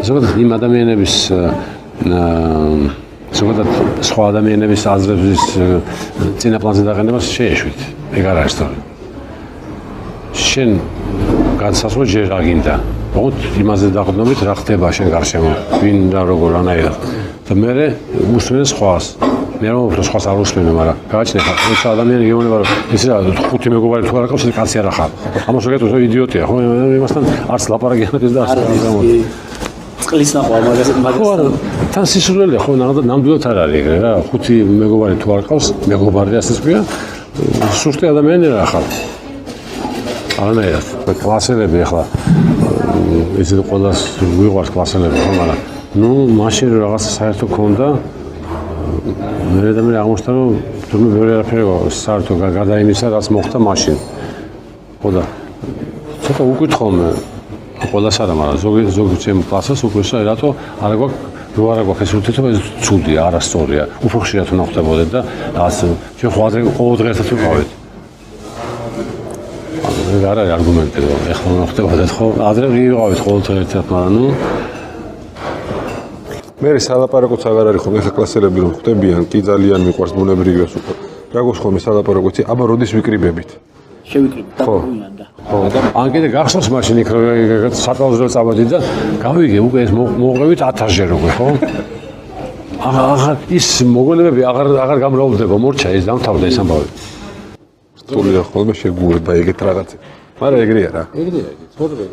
ზოგადად იმ ადამიანების ზოგადად სხვა ადამიანების აზრების წინაპლანზე დაყენებას შეეშვით. ეგ არ არის სწორი. შენ განსაზღვრე ჯერ რა გინდა. თუმცა იმაზე დაყრდნობით რა ხდება შენ გარშემო, ვინ და როგორ ანაირად. და მე უსმენ სხვას. მე რომ უფრო სხვას არ უსმენო, მაგრამ გააჩნია ეს ადამიანი გეუბნება რომ ეს რა ხუთი მეგობარი თუ არ აქვს ეს კაცი არ ახარ. ამას შეგეთქვი რომ იდიოტია, ხო? იმასთან არც ლაპარაკი ამათეს და არც გამო. წყლის ნახვა მაგას თან სისულელია ხო ნამდვილად არ არის ეგრე რა ხუთი მეგობარი თუ არ ყავს მეგობარი ასეც ქვია სუსტი ადამიანი რა ხარ არანაირად კლასელები ახლა ისე ყველას ვიყვარს კლასელები ხო მაგრამ ნუ მაშინ რაღაცა საერთო ქონდა მე და მე აღმოჩნდა რომ თურმე ბევრი არაფერი საერთო გარდა იმისა რაც მოხდა მაშინ ხო და ცოტა უკითხო მე ყველას არა, მაგრამ ზოგი ჩემ კლასას უკვე რატო არა გვაქვს რო არა გვაქვს ეს უთეთობა ეს ცუდია, არასწორია. უფრო ხშირად უნდა ხდებოდეთ და ასე ჩვენ ყოველ დღე ერთად ვიყავით. ეს არ არის არგუმენტი, რომ ეხლა უნდა ხდებოდეთ, ხო? ადრე ვიყავით ყოველ დღე ერთად, მაგრამ ნუ მე სალაპარაკოც აღარ არის ხოლმე ხა კლასელები რომ ხდებიან, კი ძალიან მიყვარს ბუნებრივიას უკვე. რა გვაქვს ხოლმე სალაპარაკოც, აბა როდის ვიკრიბებით? შევიკრიბეთ და გვიან და ან კიდე გახსოვს მაშინ იქ რომ სათავეზე წავედით და გავიგე უკვე ეს მოყვებით 1000-ჯერ უკვე ხო? აღარ ის მოგონებები აღარ გამრავლდება მორჩა ეს დამთავრდა ეს ამბავი. რთულია ხოლმე შეგუება ეგეთ რაღაცა. მაგრამ ეგრეა რა. ეგრეა, თორე